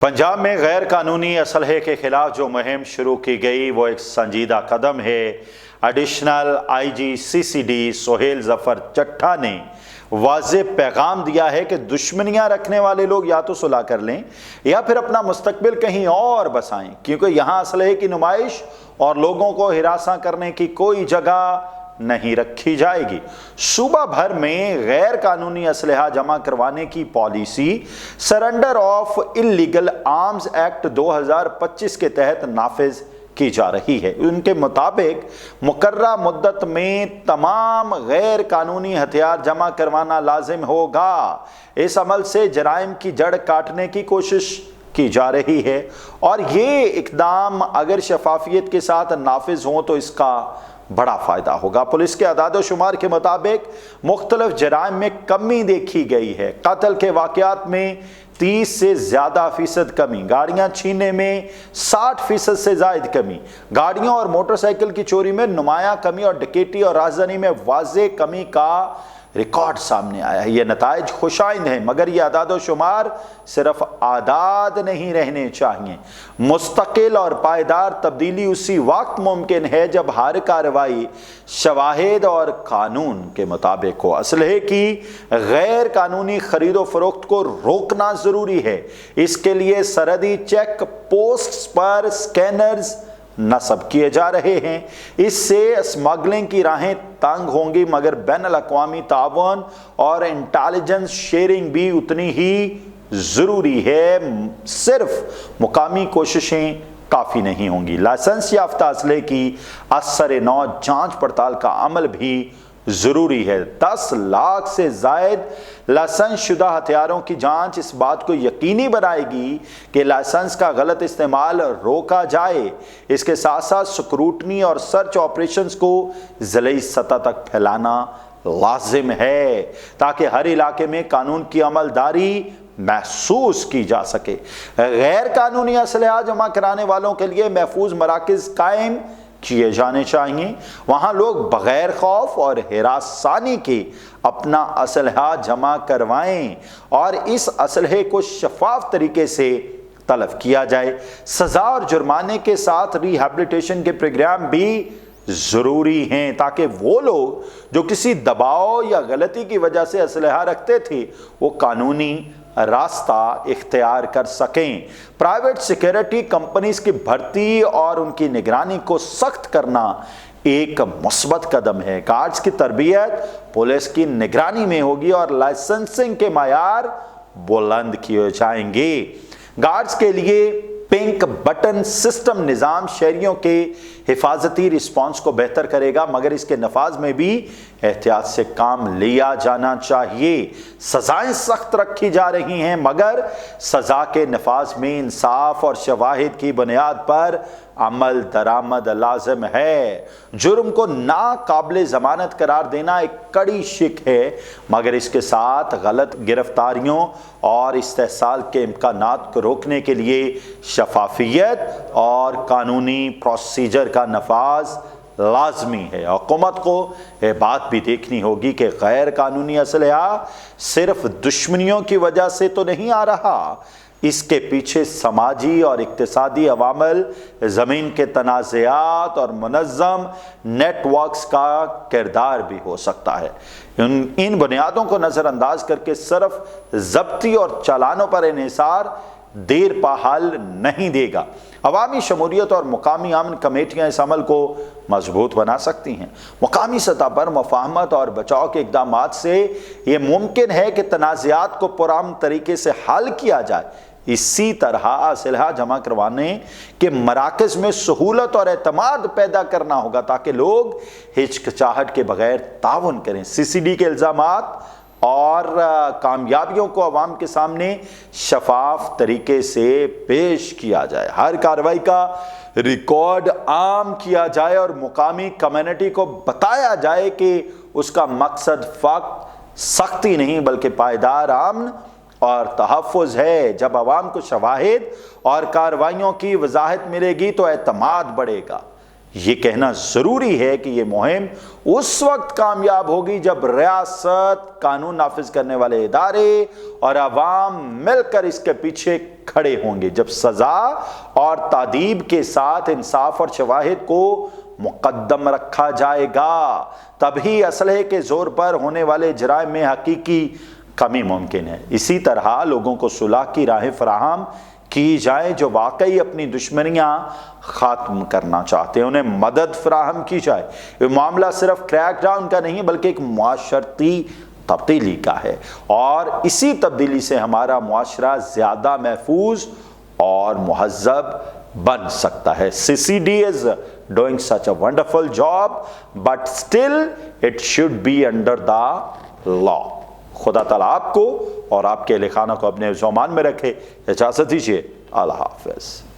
पंजाब में गैर कानूनी असलहे के खिलाफ जो मुहिम शुरू की गई वो एक संजीदा कदम है। Additional IG CCD Sohail Zafar चट्टा ने वाज़े पैगाम दिया है कि दुश्मनियां रखने वाले लोग या तो सुलह कर लें या फिर अपना मुस्तकबिल कहीं और बसाएं, क्योंकि यहाँ असलहे की नुमाइश और लोगों को हिरासा करने की कोई जगह नहीं रखी जाएगी। सूबा भर में गैर कानूनी असलहा जमा करवाने की policy surrender of illegal arms act 2025 के तहत नाफिज की जा रही है। उनके मुताबिक मुकर्रा मुद्दत में तमाम गैर कानूनी हथियार जमा करवाना लाजिम होगा। इस अमल से जराइम की जड़ काटने की कोशिश की जा रही है और ये इकदाम अगर शफाफियत के साथ नाफिज हों तो इसका बड़ा फायदा होगा। पुलिस के अदाद शुमार के मुताबिक मुख्तलिफ जराइम में कमी देखी गई है। कत्ल के वाक़यात में 30 से ज़्यादा फीसद कमी, गाड़ियाँ छीनने में 60% से ज़ायद कमी, गाड़ियों और मोटरसाइकिल की चोरी में नुमायां कमी और डकैती और राजधानी में वाज़े कमी का रिकॉर्ड सामने आया है। ये नताइज खुशाइंद हैं, मगर ये अदाद शुमार सिर्फ आदाद नहीं रहने चाहिए। मुस्तकिल और पायदार तब्दीली उसी वक्त मुमकिन है जब हर कार्रवाई शवाहिद और कानून के मुताबिक हो। असलहे की गैर कानूनी खरीदो फरोख्त को रोकना ज़रूरी है। इसके लिए सरहदी चेक पोस्ट्स पर स्कैनर्स नस्ब किए जा रहे हैं। इससे स्मगलिंग की राहें तंग होंगी, मगर बैनुल अक़वामी तावन और इंटेलिजेंस शेयरिंग भी उतनी ही ज़रूरी है। सिर्फ मुकामी कोशिशें काफ़ी नहीं होंगी। लाइसेंस याफ्ता असले की असर नौ जांच पड़ताल का अमल भी ज़रूरी है। 10 लाख से ज़ायद लाइसेंस शुदा हथियारों की जांच इस बात को यकीनी बनाएगी कि लाइसेंस का गलत इस्तेमाल रोका जाए। इसके साथ साथ स्क्रूटनी और सर्च ऑपरेशंस को ज़िली सतह तक फैलाना लाजिम है ताकि हर इलाके में कानून की अमलदारी महसूस की जा सके। गैर कानूनी असलहा जमा कराने वालों के लिए महफूज मराकज़ कायम किए जाने चाहिए। वहाँ लोग बग़ैर खौफ और हिरासानी के अपना असलहा जमा करवाएं और इस असलहे को शफाफ तरीके से तलब किया जाए। सज़ा और जुर्माने के साथ रिहैबिलिटेशन के प्रोग्राम भी ज़रूरी हैं ताकि वो लोग जो किसी दबाव या गलती की वजह से असलहा रखते थे वो कानूनी रास्ता इख्तियार कर सकें। प्राइवेट सिक्योरिटी कंपनीज की भर्ती और उनकी निगरानी को सख्त करना एक मुस्बत कदम है। गार्ड्स की तरबियत पुलिस की निगरानी में होगी और लाइसेंसिंग के मायार बुलंद किए जाएंगे। गार्ड्स के लिए पिंक बटन सिस्टम निज़ाम शहरियों के हिफाजती रिस्पांस को बेहतर करेगा, मगर इसके नफाज में भी एहतियात से काम लिया जाना चाहिए। सज़ाएं सख्त रखी जा रही हैं, मगर सज़ा के नफाज में इंसाफ और शवाहिद की बुनियाद पर अमल दरामद लाजिम है। जुर्म को नाकाबिल ज़मानत करार देना एक कड़ी शिक है, मगर इसके साथ गलत गिरफ्तारियों और इस्तेहसाल के इम्कानात को रोकने के लिए शफाफियत और कानूनी प्रोसीजर का नफाज लाजमी है। हुकूमत को यह बात भी देखनी होगी कि गैर कानूनी असलहा सिर्फ दुश्मनियों की वजह से तो नहीं आ रहा, इसके पीछे समाजी और इक्तिसादी अवामल, ज़मीन के तनाज़ात और मुनज़्ज़म नेटवर्क्स का किरदार भी हो सकता है। इन बुनियादों को नज़रअंदाज करके सिर्फ ज़ब्ती और चालानों पर इन्हिसार देर पा हल नहीं देगा। अवामी शमूलियत और मुकामी अमन कमेटियाँ इस अमल को मजबूत बना सकती हैं। मुकामी सतह पर मुफाहमत और बचाव के इक़दाम से ये मुमकिन है कि तनाज़ात को पुरअमन तरीके से हल किया जाए। इसी तरह असलहा जमा करवाने के मराकज़ में सहूलत और एतमाद पैदा करना होगा ताकि लोग हिचकिचाहट के बगैर ताउन करें। सीसीडी के इल्ज़ामात और कामयाबियों को अवाम के सामने शफाफ तरीके से पेश किया जाए। हर कार्रवाई का रिकॉर्ड आम किया जाए और मुकामी कम्युनिटी को बताया जाए कि उसका मकसद फ़क़्त सख्ती नहीं बल्कि पायदार अमन और तहफ़्फ़ुज़ है। जब अवाम को शवाहिद और कार्रवाइयों की वजाहत मिलेगी तो एतमाद बढ़ेगा। یہ کہنا ضروری ہے کہ یہ مہم اس وقت کامیاب ہوگی جب ریاست، قانون نافذ کرنے والے ادارے اور عوام مل کر اس کے پیچھے کھڑے ہوں گے، جب سزا اور تادیب کے ساتھ انصاف اور شواہد کو مقدم رکھا جائے گا، تبھی اسلحے کے زور پر ہونے والے جرائم میں حقیقی کمی ممکن ہے۔ اسی طرح لوگوں کو صلح کی راہیں فراہم کی جائیں جو واقعی اپنی دشمنیاں ختم کرنا چاہتے ہیں، انہیں مدد فراہم کی جائے۔ یہ معاملہ صرف کریک ڈاؤن کا نہیں بلکہ ایک معاشرتی تبدیلی کا ہے، اور اسی تبدیلی سے ہمارا معاشرہ زیادہ محفوظ اور مہذب بن سکتا ہے۔ CCD is doing such a wonderful job, but still it should be under the law۔ خدا تعالیٰ آپ کو اور آپ کے اہل خانہ کو اپنے ذومان میں رکھے۔ اجازت دیجیے، اللہ حافظ۔